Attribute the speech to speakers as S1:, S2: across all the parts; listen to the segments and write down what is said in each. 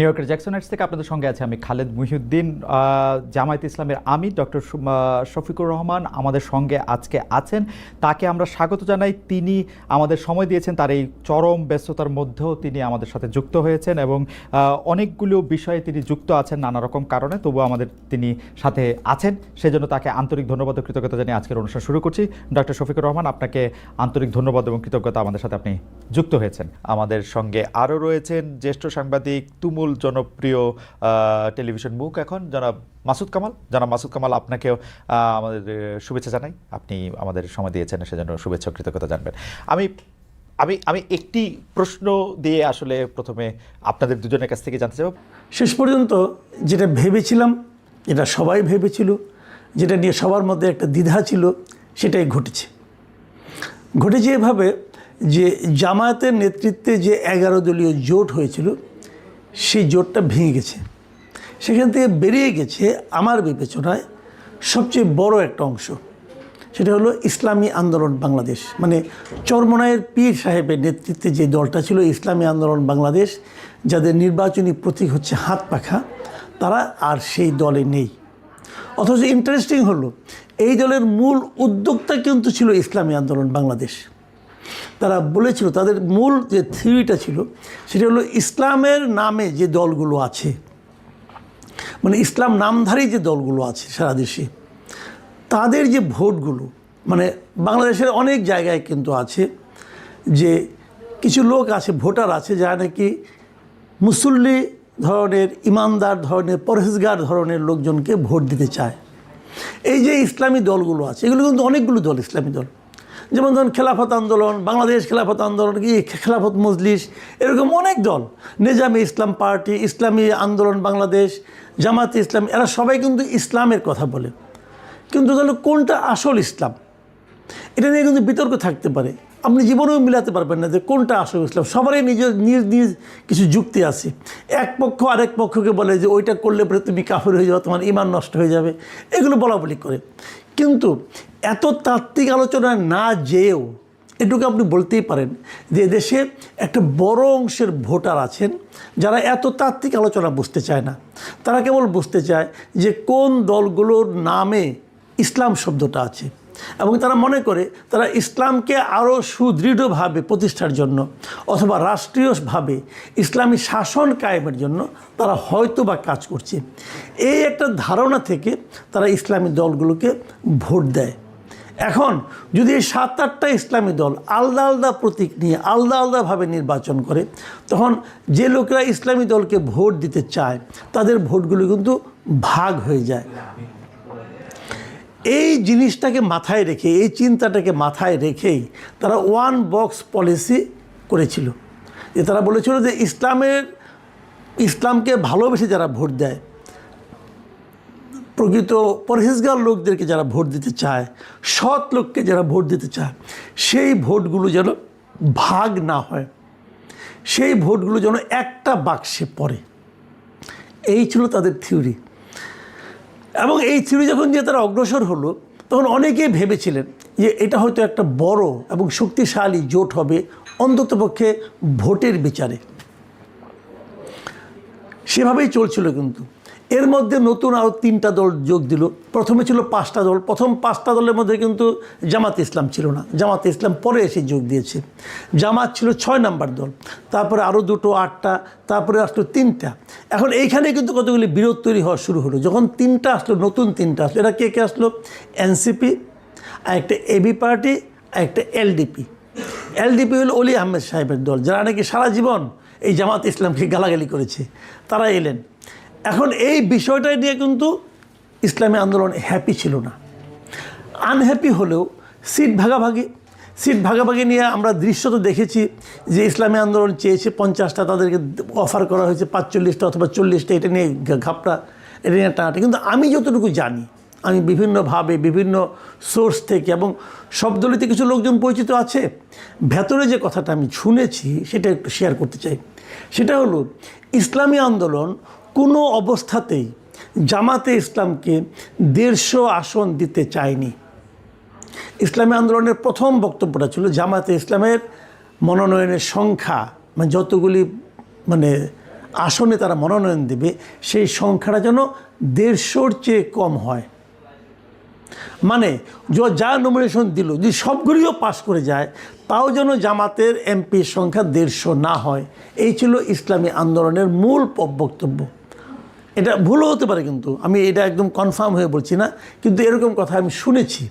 S1: New ইয়র্কের Jackson Heights থেকে আপনাদের সঙ্গে আছে আমি খালেদ মুহিউদ্দিন। জামায়াতে ইসলামের আমির ডক্টর শফিকুর রহমান আমাদের সঙ্গে আজকে আছেন। তাকে আমরা স্বাগত জানাই। তিনি আমাদের সময় দিয়েছেন, তার এই চরম ব্যস্ততার মধ্যেও তিনি আমাদের সাথে যুক্ত হয়েছেন এবং অনেকগুলো বিষয়ে তিনি যুক্ত আছেন নানা রকম কারণে, তবুও আমাদের তিনি সাথে আছেন। সেজন্য তাকে আন্তরিক ধন্যবাদ ও কৃতজ্ঞতা জানিয়ে আজকের অনুষ্ঠান শুরু করছি। ডক্টর শফিকুর রহমান, আপনাকে আন্তরিক ধন্যবাদ এবং কৃতজ্ঞতা, আমাদের সাথে আপনি যুক্ত হয়েছেন। আমাদের সঙ্গে আরও রয়েছেন জ্যেষ্ঠ সাংবাদিক, তুমুল জনপ্রিয় টেলিভিশন মুখ এখন জনাব মাসুদ কামাল। জনাব মাসুদ কামাল, আপনাকেও আমাদের শুভেচ্ছা জানাই। আপনি আমাদের সময় দিয়েছেন, সেজন্য শুভেচ্ছা কৃতজ্ঞতা জানবেন। আমি আমি আমি একটি প্রশ্ন দিয়ে আসলে প্রথমে আপনাদের দুজনের কাছ থেকে জানতে চাই।
S2: শেষ পর্যন্ত যেটা ভেবেছিলাম, যেটা সবাই ভেবেছিল, যেটা নিয়ে সবার মধ্যে একটা দ্বিধা ছিল, সেটাই ঘটেছে এভাবে যে জামায়াতের নেতৃত্বে যে 11 দলীয় জোট হয়েছিল, সেই জোটটা ভেঙে গেছে। সেখান থেকে বেরিয়ে গেছে আমার বিবেচনায় সবচেয়ে বড় একটা অংশ, সেটা হলো ইসলামী আন্দোলন বাংলাদেশ। মানে চরমোনাইয়ের পীর সাহেবের নেতৃত্বে যে দলটা ছিল ইসলামী আন্দোলন বাংলাদেশ, যাদের নির্বাচনী প্রতীক হচ্ছে হাত পাখা, তারা আর সেই দলে নেই। অথচ ইন্টারেস্টিং হলো, এই দলের মূল উদ্যোক্তা কিন্তু ছিল ইসলামী আন্দোলন বাংলাদেশ। তারা বলেছিল, তাদের মূল যে থিওরিটা ছিল সেটা হলো ইসলামের নামে যে দলগুলো আছে, মানে ইসলাম নামধারী যে দলগুলো আছে সারা দেশে, তাদের যে ভোটগুলো, মানে বাংলাদেশের অনেক জায়গায় কিন্তু আছে যে কিছু লোক আছে, ভোটার আছে, যারা নাকি মুসল্লি ধরনের, ইমানদার ধরনের, পরহেজগার ধরনের লোকজনকে ভোট দিতে চায়। এই যে ইসলামী দলগুলো আছে, এগুলো কিন্তু অনেকগুলো দল, ইসলামী দল, যেমন ধরুন খেলাফত আন্দোলন বাংলাদেশ, খেলাফত আন্দোলন, খেলাফত মজলিস, এরকম অনেক দল, নিজামে ইসলাম পার্টি, ইসলামী আন্দোলন বাংলাদেশ, জামাতে ইসলাম, এরা সবাই কিন্তু ইসলামের কথা বলে। কিন্তু তাহলে কোনটা আসল ইসলাম, এটা নিয়ে কিন্তু বিতর্ক থাকতে পারে। আপনি জীবনেও মিলাতে পারবেন না যে কোনটা আসল ইসলাম। সবারই নিজ নিজ কিছু যুক্তি আছে। এক পক্ষ আরেক পক্ষকে বলে যে ওইটা করলে পরে তুমি কাফের হয়ে যাবে, তোমার ঈমান নষ্ট হয়ে যাবে, এগুলো বলাবলি করে। কিন্তু এত তাত্ত্বিক আলোচনা না যেয়েও এটুকু আপনি বলতেই পারেন যে দেশে একটা বড় অংশের ভোটার আছেন যারা এত তাত্ত্বিক আলোচনা বুঝতে চায় না। তারা কেবল বুঝতে চায় যে কোন দলগুলোর নামে ইসলাম শব্দটা আছে, এবং তারা মনে করে তারা ইসলামকে আরও সুদৃঢ়ভাবে প্রতিষ্ঠার জন্য অথবা রাষ্ট্রীয়ভাবে ইসলামী শাসন কায়েমের জন্য তারা হয়তো বা কাজ করছে। এই একটা ধারণা থেকে তারা ইসলামী দলগুলোকে ভোট দেয়। এখন যদি এই 7-8টা ইসলামী দল আলাদা আলাদা প্রতীক নিয়ে আলাদা আলাদাভাবে নির্বাচন করে, তখন যে লোকেরা ইসলামী দলকে ভোট দিতে চায় তাদের ভোটগুলো কিন্তু ভাগ হয়ে যায়। এই জিনিসটাকে মাথায় রেখে, এই চিন্তাটাকে মাথায় রেখেই তারা ওয়ান বক্স পলিসি করেছিল। যে তারা বলেছিল যে ইসলামকে ভালোবেসে যারা ভোট দেয়, প্রকৃত পরহেজগার লোকদেরকে যারা ভোট দিতে চায়, সৎ লোককে যারা ভোট দিতে চায়, সেই ভোটগুলো যেন ভাগ না হয়, সেই ভোটগুলো যেন একটা বাক্সে পড়ে। এই ছিল তাদের থিওরি। এবং এই থিওরি যখন যে তারা অগ্রসর হলো, তখন অনেকেই ভেবেছিলেন যে এটা হয়তো একটা বড় এবং শক্তিশালী জোট হবে, অন্ততপক্ষে ভোটের বিচারে। সেভাবেই চলছিল। কিন্তু এর মধ্যে নতুন আরও 3টা দল যোগ দিল। প্রথমে ছিল 5টা দল। প্রথম 5টা দলের মধ্যে কিন্তু জামাতে ইসলাম ছিল না। জামাতে ইসলাম পরে এসে যোগ দিয়েছে। জামাত ছিল 6 নাম্বার দল, তারপরে আরও 2টো 8টা, তারপরে আসলো 3টা। এখন এইখানে কিন্তু কতগুলি বিরোধ তৈরি হওয়া শুরু হলো। যখন 3টা আসলো, নতুন 3টা আসলো, এরা কে কে আসলো? এনসিপি, আর একটা এবি পার্টি, আর একটা এলডিপি। এলডিপি হলো অলি আহমেদ সাহেবের দল, যারা নাকি সারা জীবন এই জামাত ইসলামকে গালাগালি করেছে, তারা এলেন। এখন এই বিষয়টা নিয়ে কিন্তু ইসলামী আন্দোলন হ্যাপি ছিল না। আনহ্যাপি হলেও সিট ভাগাভাগি নিয়ে আমরা দৃশ্য তো দেখেছি যে ইসলামী আন্দোলন চেয়েছে 50টা, তাদেরকে অফার করা হয়েছে 45টা অথবা 40টা। এটা নিয়ে ঘাপটা, এটা নিয়ে টানাটা। কিন্তু আমি যতটুকু জানি, আমি বিভিন্নভাবে বিভিন্ন সোর্স থেকে এবং সব দলিতে কিছু লোকজন পরিচিত আছে, ভেতরে যে কথাটা আমি শুনেছি সেটা একটু শেয়ার করতে চাই। সেটা হলো, ইসলামী আন্দোলন কোনো অবস্থাতেই জামাতে ইসলামকে 150 আসন দিতে চায়নি। ইসলামী আন্দোলনের প্রথম বক্তব্যটা ছিল জামাতে ইসলামের মনোনয়নের সংখ্যা, মানে যতগুলি আসনে তারা মনোনয়ন দেবে সেই সংখ্যাটা যেন 150-র চেয়ে কম হয়। মানে যা নমিনেশন দিল যদি সবগুলিও পাস করে যায়, তাও যেন জামাতের এমপির সংখ্যা 150 না হয়। এই ছিল ইসলামী আন্দোলনের মূল বক্তব্য। এটা ভুলও হতে পারে, কিন্তু আমি এটা একদম কনফার্ম হয়ে বলছি না, কিন্তু এরকম কথা আমি শুনেছি।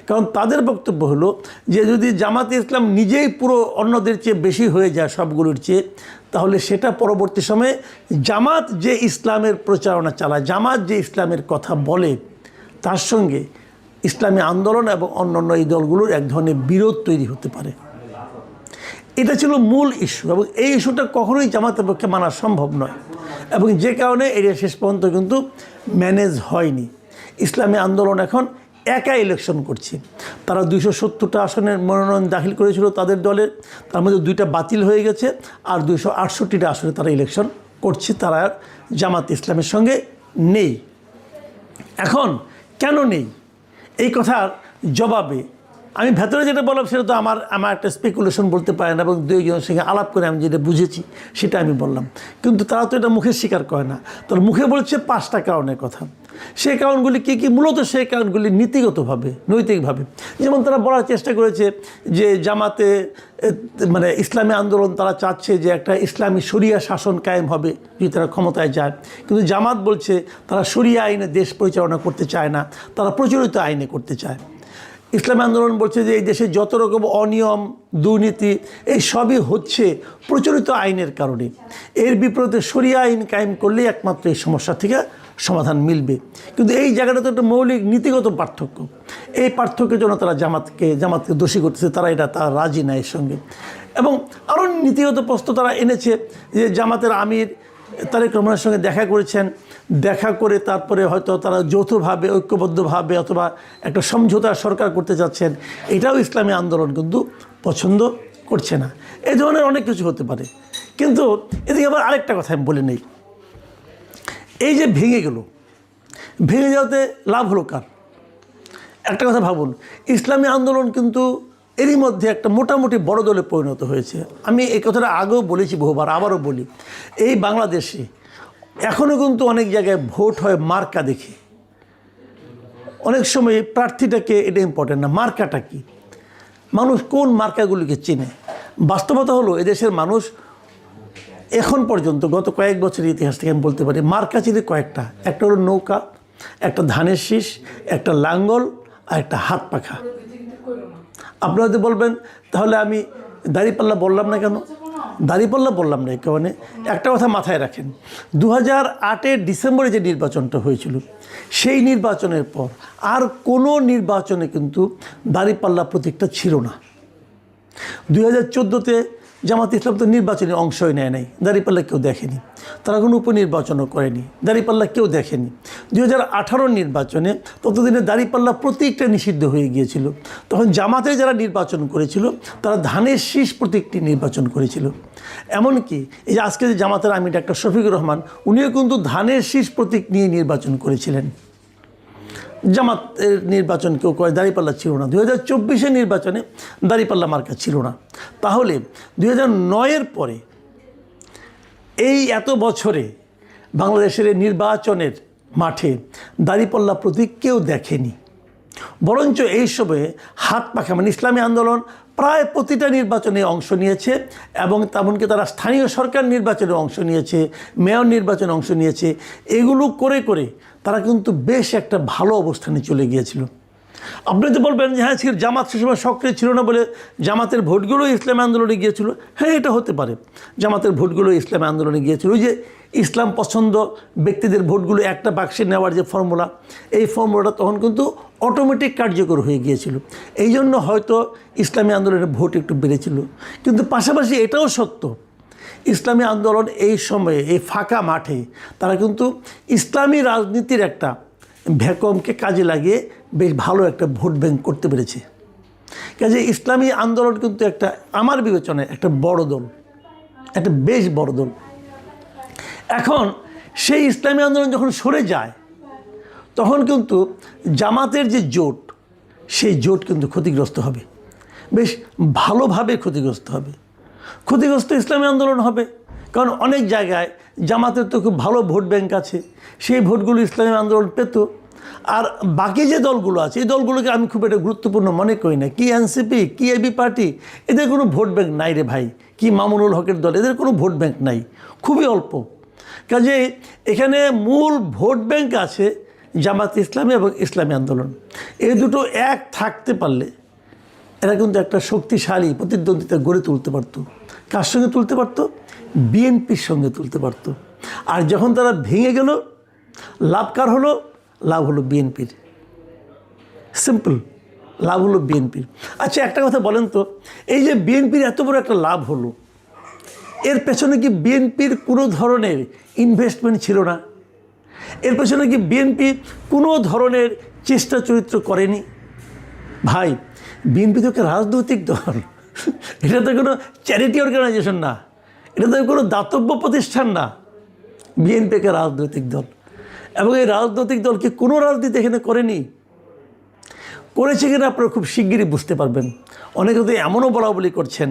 S2: কারণ তাদের বক্তব্য হলো যে যদি জামাতে ইসলাম নিজেই পুরো অন্যদের চেয়ে বেশি হয়ে যায় সবগুলোর চেয়ে, তাহলে সেটা পরবর্তী সময়ে জামাত যে ইসলামের প্রচারণা চালায়, জামাত যে ইসলামের কথা বলে, তার সঙ্গে ইসলামী আন্দোলন এবং অন্যান্য এই দলগুলোর এক ধরনের বিরোধ তৈরি হতে পারে। এটা ছিল মূল ইস্যু, এবং এই ইস্যুটা কখনোই জামাতের পক্ষে মানা সম্ভব নয়, এবং যে কারণে এটা শেষ পর্যন্ত কিন্তু ম্যানেজ হয়নি। ইসলামী আন্দোলন এখন একা ইলেকশন করছে। তারা 270টা আসনের মনোনয়ন দাখিল করেছিল তাদের দলের, তার মধ্যে 2টা বাতিল হয়ে গেছে, আর 268টা আসনে তারা ইলেকশন করছে। তারা জামাত ইসলামের সঙ্গে নেই। এখন কেন নেই এই কথার জবাবে আমি ভেতরে যেটা বললাম সেটা তো আমার একটা স্পেকুলেশন বলতে পারে না, এবং দুইজনের সঙ্গে আলাপ করে আমি যেটা বুঝেছি সেটা আমি বললাম। কিন্তু তারা তো এটা মুখে স্বীকার করে না, তার মুখে বলছে 5টা কারণের কথা। সেই কারণগুলি কী কী? মূলত সেই কারণগুলি নীতিগতভাবে, নৈতিকভাবে। যেমন তারা বলার চেষ্টা করেছে যে জামাতে মানে ইসলামী আন্দোলন তারা চাচ্ছে যে একটা ইসলামী শরিয়া শাসন কায়েম হবে যদি তারা ক্ষমতায় যায়, কিন্তু জামাত বলছে তারা শরিয়া আইনে দেশ পরিচালনা করতে চায় না, তারা প্রচলিত আইনে করতে চায়। ইসলামী আন্দোলন বলছে যে এই দেশে যত রকম অনিয়ম, দুর্নীতি, এই সবই হচ্ছে প্রচলিত আইনের কারণে। এর বিপরীতে শরিয়া আইন কায়েম করলেই একমাত্র এই সমস্যা থেকে সমাধান মিলবে। কিন্তু এই জায়গাটা তো একটা মৌলিক নীতিগত পার্থক্য। এই পার্থক্যের জন্য তারা জামাতকে দোষী করতেছে, তারা রাজি না এর সঙ্গে। এবং আরও নীতিগত প্রশ্ন তারা এনেছে যে জামাতের আমির তারেক রহমানের সঙ্গে দেখা করেছেন, দেখা করে তারপরে হয়তো তারা যৌথভাবে, ঐক্যবদ্ধভাবে অথবা একটা সমঝোতা সরকার করতে যাচ্ছেন। এটাও ইসলামী আন্দোলন কিন্তু পছন্দ করছে না। এই ধরনের অনেক কিছু হতে পারে। কিন্তু এদিকে আবার আরেকটা কথা আমি বলে নেই, এই যে ভেঙে গেল, ভেঙে যাওয়াতে লাভ হলো কার? একটা কথা ভাবুন, ইসলামী আন্দোলন কিন্তু এরই মধ্যে একটা মোটামুটি বড় দলে পরিণত হয়েছে। আমি এই কথাটা আগেও বলেছি বহুবার, আবারও বলি, এই বাংলাদেশে এখনও কিন্তু অনেক জায়গায় ভোট হয় মার্কা দেখে। অনেক সময় প্রার্থীটাকে এটা ইম্পর্টেন্ট না, মার্কাটা কি, মানুষ কোন মার্কাগুলিকে চেনে। বাস্তবতা হলো এদেশের মানুষ এখন পর্যন্ত গত কয়েক বছরের ইতিহাস থেকে আমি বলতে পারি মার্কা চিনি কয়েকটা। একটা হলো নৌকা, একটা ধানের শীষ, একটা লাঙ্গল, আর একটা হাত পাখা। আপনারা যদি বলবেন তাহলে আমি দাঁড়িপাল্লা বললাম না কেন? দাঁড়িপাল্লা বললাম না এই কারণে, একটা কথা মাথায় রাখেন, 2008-এর ডিসেম্বরে যে নির্বাচনটা হয়েছিল, সেই নির্বাচনের পর আর কোনো নির্বাচনে কিন্তু দাঁড়িপাল্লা প্রতীকটা ছিল না। 2014-তে জামাত ইসলাম তো নির্বাচনে অংশই নেয় নাই, দাঁড়িপাল্লা কেউ দেখেনি। তারা কোনো উপনির্বাচনও করেনি, দাঁড়িপাল্লা কেউ দেখেনি। 2018 নির্বাচনে ততদিনে দাঁড়িপাল্লা প্রতীকটা নিষিদ্ধ হয়ে গিয়েছিল। তখন জামাতে যারা নির্বাচন করেছিল তারা ধানের শীষ প্রতীকটি নির্বাচন করেছিল। এমনকি এই যে আজকে যে জামাতের আমির ডাক্তার শফিকুর রহমান, উনিও কিন্তু ধানের শীষ প্রতীক নিয়ে নির্বাচন করেছিলেন। জামাতের নির্বাচন কেউ করে, দাঁড়িপাল্লা ছিল না। 2024-এর নির্বাচনে দাঁড়িপাল্লা মার্কা ছিল না। তাহলে 2009-এর পরে এই এত বছরে বাংলাদেশের নির্বাচনের মাঠে দাঁড়িপাল্লা প্রতীক কেউ দেখেনি। বরঞ্চ এই সময়ে হাত পাখা মানে ইসলামী আন্দোলন প্রায় প্রতিটা নির্বাচনে অংশ নিয়েছে, এবং তেমনকি তারা স্থানীয় সরকার নির্বাচনে অংশ নিয়েছে, মেয়র নির্বাচনে অংশ নিয়েছে। এগুলো করে করে তারা কিন্তু বেশ একটা ভালো অবস্থানে চলে গিয়েছিল। আপনি তো বলবেন যে হ্যাঁ জামাত সে সময় সক্রিয় ছিল না বলে জামাতের ভোটগুলো ইসলামী আন্দোলনে গিয়েছিল। হ্যাঁ, এটা হতে পারে, জামাতের ভোটগুলো ইসলামী আন্দোলনে গিয়েছিল। ওই যে ইসলাম পছন্দ ব্যক্তিদের ভোটগুলো একটা বাক্সে নেওয়ার যে ফর্মুলা, এই ফর্মুলাটা তখন কিন্তু অটোমেটিক কার্যকর হয়ে গিয়েছিল। এই জন্য হয়তো ইসলামী আন্দোলনের ভোট একটু বেড়েছিল। কিন্তু পাশাপাশি এটাও সত্য, ইসলামী আন্দোলন এই সময়ে এই ফাঁকা মাঠে তারা কিন্তু ইসলামী রাজনীতির একটা ভ্যাকুয়ামকে কাজে লাগিয়ে বেশ ভালো একটা ভোট ব্যাংক করতে পেরেছে। কাজে ইসলামী আন্দোলন কিন্তু একটা, আমার বিবেচনায় একটা বড় দল, একটা বেশ বড় দল। এখন সেই ইসলামী আন্দোলন যখন সরে যায়, তখন কিন্তু জামাতের যে জোট, সেই জোট কিন্তু ক্ষতিগ্রস্ত হবে, বেশ ভালোভাবে ক্ষতিগ্রস্ত হবে। ক্ষতিগ্রস্ত ইসলামী আন্দোলন হবে, কারণ অনেক জায়গায় জামাতের তো খুব ভালো ভোট ব্যাংক আছে, সেই ভোটগুলো ইসলামী আন্দোলন পেত। আর বাকি যে দলগুলো আছে এই দলগুলোকে আমি খুব একটা গুরুত্বপূর্ণ মনে করি না। কি এনসিপি, কি এবি পার্টি, এদের কোনো ভোট ব্যাংক নাই রে ভাই। কি মামুনুল হকের দল, এদের কোনো ভোট ব্যাংক নাই, খুবই অল্প। কাজে এখানে মূল ভোট ব্যাংক আছে জামাত ইসলামী এবং ইসলামী আন্দোলন। এই দুটো এক থাকতে পারলে এরা কিন্তু একটা শক্তিশালী প্রতিদ্বন্দ্বিতা গড়ে তুলতে পারত। কার সঙ্গে তুলতে পারত? বিএনপির সঙ্গে তুলতে পারত। আর যখন তারা ভেঙে গেল, লাভ কার হলো? লাভ হলো বিএনপির। সিম্পল, লাভ হলো বিএনপির। আচ্ছা, একটা কথা বলেন তো, এই যে বিএনপির এত বড় একটা লাভ হলো, এর পেছনে কি বিএনপির কোনো ধরনের ইনভেস্টমেন্ট ছিল না? এর পেছনে কি বিএনপি কোনো ধরনের চেষ্টা চরিত্র করেনি? ভাই, বিএনপি তো একটা রাজনৈতিক দল, এটা তো কোনো চ্যারিটি অর্গানাইজেশন না, এটা তো কোনো দাতব্য প্রতিষ্ঠান না। বিএনপি একটা রাজনৈতিক দল, এবং এই রাজনৈতিক দল কি কোনো রাজনীতি এখানে করেনি? করেছে কিনা আপনারা খুব শিগগিরই বুঝতে পারবেন। অনেকে তো এমনও বলা বলি করছেন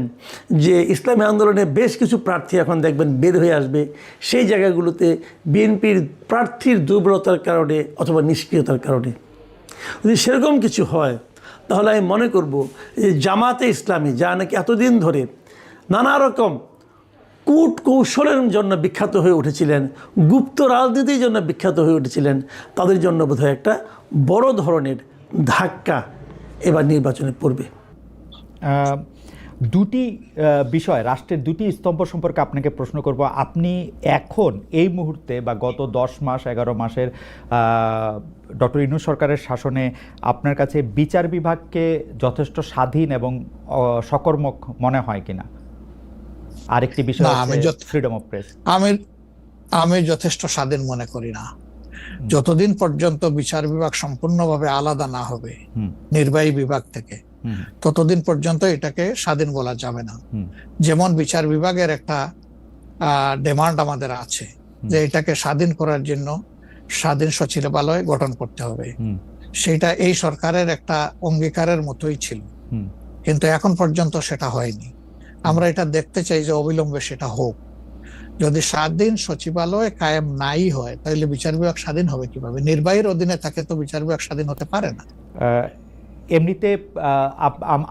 S2: যে ইসলামী আন্দোলনে বেশ কিছু প্রার্থী এখন দেখবেন বের হয়ে আসবে, সেই জায়গাগুলোতে বিএনপির প্রার্থীর দুর্বলতার কারণে অথবা নিষ্ক্রিয়তার কারণে। যদি সেরকম কিছু হয় তাহলে আমি মনে করব যে জামাতে ইসলামী, যা নাকি এতদিন ধরে নানা রকম কূট কৌশলের জন্য বিখ্যাত হয়ে উঠেছিলেন, গুপ্ত রাজনীতির জন্য বিখ্যাত হয়ে উঠেছিলেন, তাদের জন্য বোধহয় একটা বড় ধরনের ধাক্কা এবার নির্বাচনে পড়বে।
S1: দুটি বিষয়, রাষ্ট্রের দুটি স্তম্ভ সম্পর্কে আপনাকে প্রশ্ন করব। আপনি এখন এই মুহূর্তে বা গত 10 মাস 11 মাসের ডক্টর ইউনূস সরকারের শাসনে আপনার কাছে বিচার বিভাগকে যথেষ্ট স্বাধীন এবং সকর্মক মনে হয় কিনা? আরেকটি বিষয় ফ্রিডম অফ প্রেস।
S3: আমি যথেষ্ট স্বাধীন মনে করি না। যতদিন পর্যন্ত বিচার বিভাগ সম্পূর্ণভাবে আলাদা না হবে নির্বাহী বিভাগ থেকে, ততদিন পর্যন্ত এটাকে স্বাধীন বলা যাবে না। যেমন বিচার বিভাগের একটা ডিমান্ড আমাদের আছে যে এটাকে স্বাধীন করার জন্য স্বাধীন সচিবালয় গঠন করতে হবে, সেটা এই সরকারের একটা অঙ্গীকারের মতোই ছিল, কিন্তু এখন পর্যন্ত সেটা হয়নি। আমরা এটা দেখতে চাই যে অবিলম্বে সেটা হোক। যদি স্বাধীন সচিবালয় কায়েম নাই হয় তাহলে বিচার বিভাগ স্বাধীন হবে কিভাবে? নির্বাহীর অধীনে থাকে তো বিচার বিভাগ স্বাধীন হতে পারে না।
S1: এমনিতে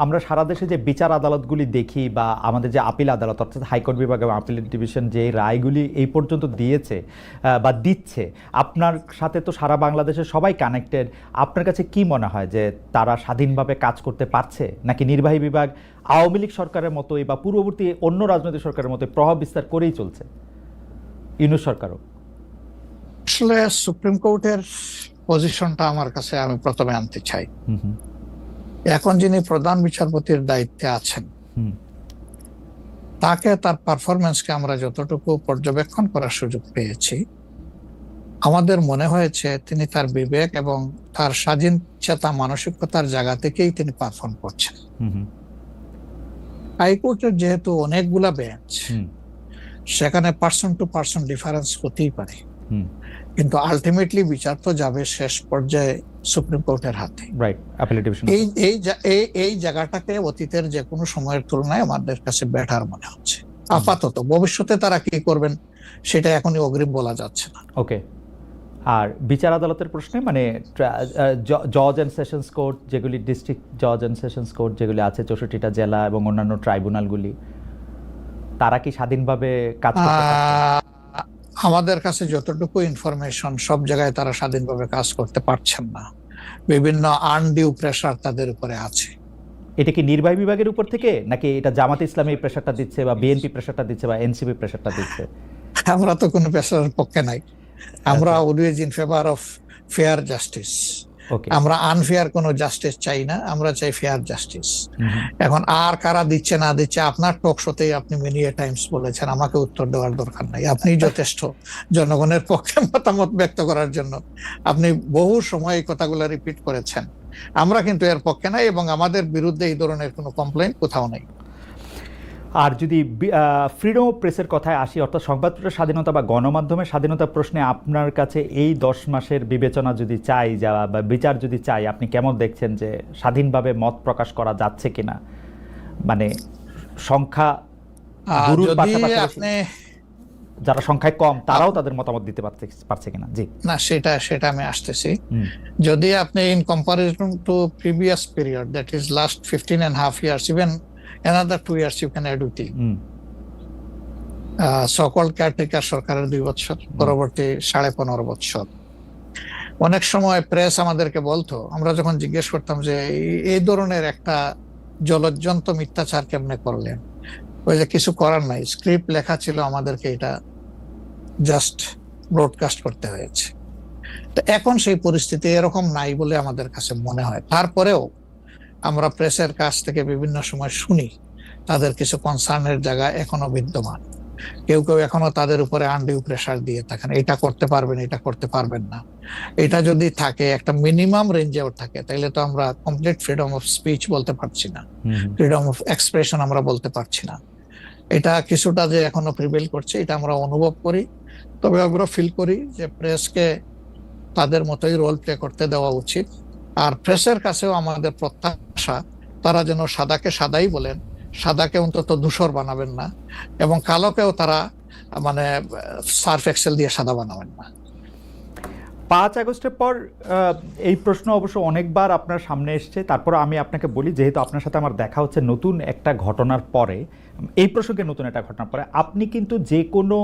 S1: আমরা সারা দেশে যে বিচার আদালতগুলি দেখি বা আমাদের যে আপিল আদালত অর্থাৎ হাইকোর্ট বিভাগ এবং আপিল ডিভিশন যে রায়গুলি এই পর্যন্ত দিয়েছে বা দিচ্ছে, আপনার সাথে তো সারা বাংলাদেশের সবাই কানেক্টেড। আপনার কাছে কি মনে হয় যে তারা স্বাধীনভাবে কাজ করতে পারছে, নাকি নির্বাহী বিভাগ আওয়ামী লীগ সরকারের মতোই বা পূর্ববর্তী অন্য রাজনৈতিক সরকারের মতোই প্রভাব বিস্তার করেই চলছে? ইউনূস সরকারও
S3: আসলে সুপ্রিম কোর্টের পজিশনটা আমার কাছে আমি প্রথমে আনতে চাই। এখন যিনি প্রধান বিচারপতির দায়িত্বে আছেন, তাকে তার পারফরমেন্সকে আমরা যতটুকু পর্যবেক্ষণ করার সুযোগ পেয়েছি, আমাদের মনে হয়েছে তিনি তার বিবেক এবং তার স্বাধীন চেতা মানসিকতার জায়গা থেকেই তিনি পারফর্ম করছেন। হাইকোর্টের যেহেতু অনেকগুলা বেঞ্চ, সেখানে পার্সন টু পার্সন ডিফারেন্স হতেই পারে, কিন্তু আলটিমেটলি বিচার তো যাবে শেষ পর্যায়ে সুপ্রিম কোর্টের হাতে। এই জায়গাটাকে অতীতের যে কোনো সময়ের তুলনায় আমাদের কাছে বেটার মনে হচ্ছে আপাতত। ভবিষ্যতে তারা কি করবেন সেটা এখনই অগ্রিম বলা যাচ্ছে না।
S1: ওকে। আর বিচার আদালতের প্রশ্নে মানে জজ অ্যান্ড সেশনস কোর্ট যেগুলি, ডিস্ট্রিক্ট জজ অ্যান্ড সেশনস কোর্ট যেগুলি আছে 64টা জেলা এবং অন্যান্য ট্রাইব্যুনালগুলি, তারা কি স্বাধীনভাবে কাজ করতে পারছে?
S3: আমাদের কাছে যতটুকু ইনফরমেশন, সব জায়গায় তারা স্বাধীনভাবে কাজ করতে পারছেন না। বিভিন্ন আনডিউ প্রেসার তাদের উপরে আছে।
S1: এটা কি নির্বাহী বিভাগের উপর থেকে, নাকি এটা জামাত ইসলামী প্রেসারটা দিচ্ছে বা বিএনপি প্রেসারটা দিচ্ছে বা এনসিপি প্রেসারটা দিচ্ছে?
S3: আমরা তো কোনো প্রেসারের পক্ষে নাই। আমরা always in favour of fair justice. আমরা আনফেয়ার কোনো জাস্টিস চাই না, আমরা চাই ফেয়ার জাস্টিস। এখন আর কারা দিচ্ছে না দিচ্ছে, আপনার টক শোতেই আপনি মেনি টাইমস বলেছেন, আমাকে উত্তর দেওয়ার দরকার নাই। আপনি যথেষ্ট জনগণের পক্ষে মতামত ব্যক্ত করার জন্য আপনি বহু সময় এই কথাগুলো রিপিট করেছেন। আমরা কিন্তু এর পক্ষে নাই এবং আমাদের বিরুদ্ধে এই ধরনের কোনো কমপ্লেইন কোথাও নেই।
S1: আর যদি ফ্রিডম অফ প্রেসের কথায় আসি, অর্থাৎ সংবাদপত্রের স্বাধীনতা বা গণমাধ্যমের স্বাধীনতা প্রশ্নে আপনার কাছে এই 10 মাসের বিবেচনা যদি চাই বা বিচার যদি চাই, আপনি কেমন দেখছেন যে স্বাধীনভাবে মত প্রকাশ করা যাচ্ছে কিনা? মানে সংখ্যা যারা সংখ্যায় কম তারাও তাদের মতামত দিতে পারছে কিনা? জি
S3: না, সেটা আমি আসতেছি। যদি আপনি in comparison two previous period, that is last 15.5 years, even another 2 years you can add with it. সকল কেয়ারটেকার সরকারের 2 বছর, পরবর্তী 15.5 বছর। অনেক সময় প্রেস আমাদেরকে বলতো, আমরা যখন জিজ্ঞেস করতাম যে এই ধরনের একটা জলজ্জন্ত মিথ্যাচার কেমনে করলেন, ওই যে কিছু করার নাই, স্ক্রিপ্ট লেখা ছিল, আমাদেরকে এটা জাস্ট ব্রডকাস্ট করতে হয়েছে। তো এখন সেই পরিস্থিতি এরকম নাই বলে আমাদের কাছে মনে হয়। তারপরেও আমরা প্রেসের কাছ থেকে বিভিন্ন সময় শুনি তাদের কিছু কনসার্নের জায়গা এখনো বিদ্যমান। কেউ এখনো তাদের উপরে আনডিউ প্রেসার দিয়ে থাকেন, এটা করতে পারবেন, এটা করতে পারবেন না। এটা যদি থাকে, একটা মিনিমাম রেঞ্জেও থাকে, তাহলে তো আমরা কমপ্লিট ফ্রিডম অফ স্পিচ বলতে পারছি না, ফ্রিডম অফ এক্সপ্রেশন আমরা বলতে পারছি না। এটা কিছুটা যে এখনো প্রিভেল করছে, এটা আমরা অনুভব করি। তবে আমরা ফিল করি যে প্রেসকে তাদের মতোই রোল প্লে করতে দেওয়া উচিত। আর প্রেসের কাছেও আমাদের প্রত্যাশা, তারা যেন সাদাকে সাদাই বলেন, সাদাকে অন্তত ধূসর বানাবেন না, এবং কালোকেও তারা মানে সার্ফ এক্সেল দিয়ে সাদা বানাবেন না।
S1: 5 আগস্টের পর এই প্রশ্ন অবশ্য অনেকবার আপনার সামনে এসছে। তারপর আমি আপনাকে বলি, যেহেতু আপনার সাথে আমার দেখা হচ্ছে নতুন একটা ঘটনার পরে, এই প্রসঙ্গে নতুন একটা ঘটনার পরে, আপনি কিন্তু যে কোনো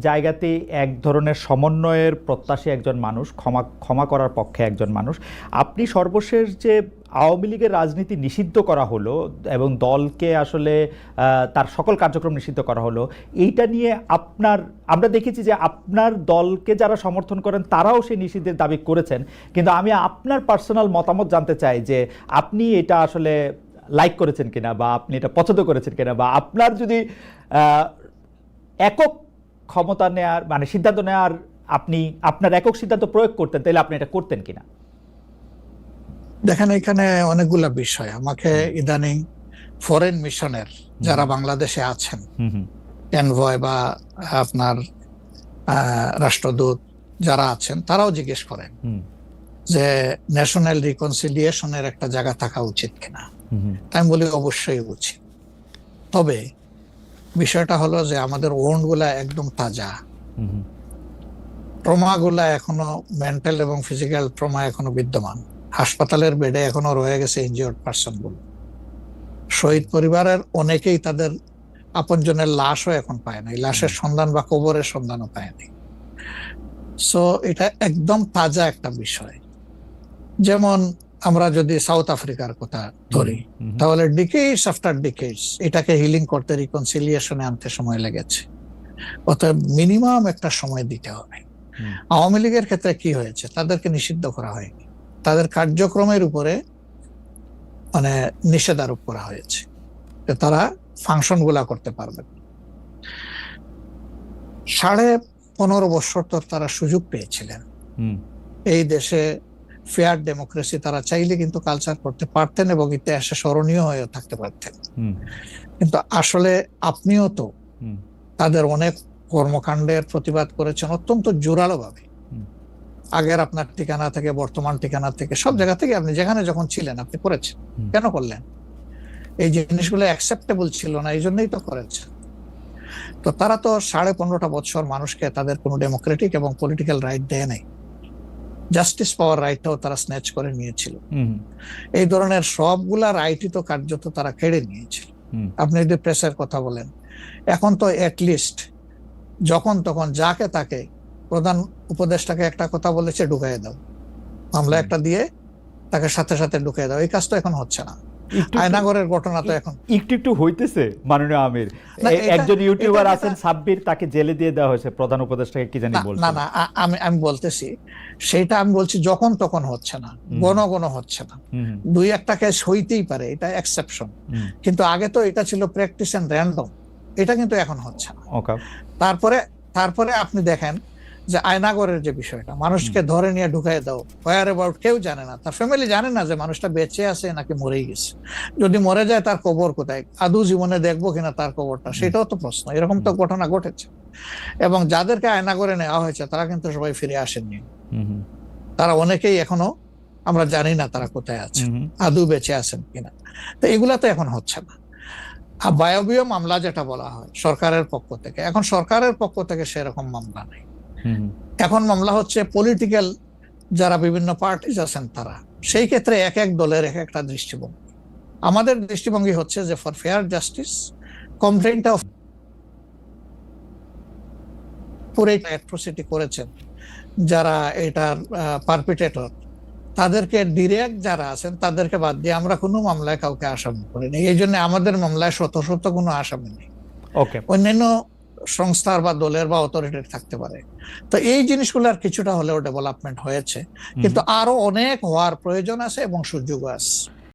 S1: জায়গাতে এক ধরনের সমন্বয়ের প্রত্যাশী একজন মানুষ, ক্ষমা করার পক্ষে একজন মানুষ। আপনি সর্বশেষ যে আওয়ামী লীগের রাজনীতি নিষিদ্ধ করা হলো এবং দলকে আসলে তার সকল কার্যক্রম নিষিদ্ধ করা হলো, এইটা নিয়ে আমরা দেখেছি যে আপনার দলকে যারা সমর্থন করেন তারাও সেই নিষিদ্ধের দাবি করেছেন। কিন্তু আমি আপনার পার্সোনাল মতামত জানতে চাই যে আপনি এটা আসলে লাইক করেছেন কিনা, বা আপনি এটা পছন্দ করেছেন কিনা, বা আপনার যদি একক ক্ষমতা নেয়ার মানে সিদ্ধান্ত নেওয়ার, আপনি আপনার একক সিদ্ধান্ত প্রয়োগ করতেন, তাহলে আপনি এটা করতেন কিনা?
S3: দেখেন, এখানে অনেকগুলা বিষয়। আমাকে ইদানিং ফরেন মিশনের যারা বাংলাদেশে আছেন, এনভয় বা আপনার রাষ্ট্রদূত যারা আছেন, তারাও জিজ্ঞেস করেন যে ন্যাশনাল রিকনসিলিয়েশনের একটা জায়গা থাকা উচিত কিনা। তাই আমি বলি অবশ্যই উচিত। তবে বিষয়টা হলো যে আমাদের ওন্ড গুলা একদম তাজা, ট্রমা গুলা এখনো, মেন্টাল এবং ফিজিক্যাল ট্রমা এখনো বিদ্যমান। হাসপাতালের বেডে এখনো রয়ে গেছে ইনজিওর্ড পার্সন গুলো। শহীদ পরিবারের অনেকেই তাদের আপনজনের লাশও এখন পায় নাই, লাশের সন্ধান বা কবরের সন্ধানও পায়নি। সো এটা একদম তাজা একটা বিষয়। যেমন আমরা যদি সাউথ আফ্রিকার কথা ধরি, তাহলে ডিকেডস আফটার ডিকেডস এটাকে হিলিং করতে, রিকনসিলিয়েশনে আনতে সময় লেগেছে। অতএব মিনিমাম একটা সময় দিতে হবে। আওয়ামী লীগের ক্ষেত্রে কি হয়েছে, তাদেরকে নিষিদ্ধ করা হয়নি, তাদের কার্যক্রমের উপরে মানে নিষেধ আরোপ করা হয়েছে, তারা ফাংশন গুলা করতে পারবে। 15.5 বছর তো তারা সুযোগ পেয়েছিলেন। এই দেশে ফেয়ার ডেমোক্রেসি তারা চাইলে কিন্তু কালচার করতে পারতেন এবং ইতিহাসে স্মরণীয় হয়ে থাকতে পারতেন। কিন্তু আসলে আপনিও তো তাদের অনেক কর্মকাণ্ডের প্রতিবাদ করেছেন অত্যন্ত জোরালো ভাবে। আগের আপনার ঠিকানা থেকে, বর্তমান ঠিকানা থেকে, সব জায়গা থেকে আপনি যেখানে যখন ছিলেন আপনি করেছেন। কেন করলেন? এই জিনিসগুলো অ্যাকসেপ্টেবল ছিল না, এই জন্যই তো করেছেন। তো তারা তো 15.5 বছর মানুষকে তাদের কোনো ডেমোক্রেটিক এবং পলিটিক্যাল রাইট দেয় নাই। জাস্টিস পাওয়ার রাইটটাও তারা স্ন্যাচ করে নিয়েছিল। এই ধরনের সবগুলা রাইটই তো কার্যত তারা কেড়ে নিয়েছিল। আপনি যদি প্রেসের কথা বলেন, এখন তো অ্যাটলিস্ট যখন তখন যাকে তাকে, প্রধান উপদেষ্টাকে একটা কথা বলেছে ঢুকাই দাও, মামলা একটা দিয়ে তাকে সাথে সাথে ঢুকাই দাও, এই কাজ তো এখন হচ্ছে না। আয়নাগরের ঘটনা তো এখন
S1: একটু হইতেছে। মাননীয় আমির, একজন ইউটিউবার আছেন সাব্বির, তাকে জেলে দিয়ে দেওয়া হয়েছে প্রধান উপদেষ্টাকে, কি জানি বলছে।
S3: না, আমি বলতেছি সেটা, আমি বলছি যখন তখন হচ্ছে না, গণ হচ্ছে না। 2-1টা কেস হইতেই পারে, এটা এক্সেপশন, কিন্তু আগে তো এটা ছিল প্র্যাকটিস এন্ড র্যান্ডম, এটা কিন্তু এখন হচ্ছে না। তারপরে আপনি দেখেন যে আয়নাগরের যে বিষয়টা, মানুষকে ধরে নিয়ে ঢুকাই দাও, হোয়ার অ্যাবাউট কেউ জানে না, তার ফ্যামিলি জানে না যে মানুষটা বেঁচে আছে নাকি মরেই গেছে। যদি মরে যায় তার কবর কোথায়, আদৌ জীবনে দেখবো কিনা তার কবরটা, সেটাও তো প্রশ্ন। এরকম তো ঘটনা ঘটেছে। এবং যাদেরকে আয়নাগরে নেওয়া হয়েছে তারা কিন্তু সবাই ফিরে আসেননি। তারা অনেকেই এখনো আমরা জানি না তারা কোথায় আছেন, আদৌ বেঁচে আছেন কিনা। তো এগুলা তো এখন হচ্ছে না। আর বায়বীয় মামলা যেটা বলা হয় সরকারের পক্ষ থেকে, এখন সরকারের পক্ষ থেকে সেরকম মামলা নেই। এখন মামলা হচ্ছে পলিটিক্যাল যারা বিভিন্ন পার্টিজ আছেন তারা, সেই ক্ষেত্রে এক এক দলের এক একটা দৃষ্টিভঙ্গি। আমাদের দৃষ্টিভঙ্গি হচ্ছে যে ফর ফেয়ার জাস্টিস কমপ্লেইনটা পুরো অ্যাট্রোসিটি করেছেন যারা এটার পারপিটেটর, তাদেরকে ডিরেক্ট যারা আছেন তাদেরকে বাদ দিয়ে আমরা কোনো মামলায় কাউকে আসামি করিনি। এই জন্য আমাদের মামলায় শত শত কোনো আসামি নেই।
S1: ওকে,
S3: অন্যান্য সংস্থার বা দলের বা অথরিটির থাকতে পারে। তো এই জিনিসগুলোর কিছুটা হলেও ডেভেলপমেন্ট হয়েছে, কিন্তু আরো অনেক হওয়ার প্রয়োজন আছে এবং সুযোগ আছে।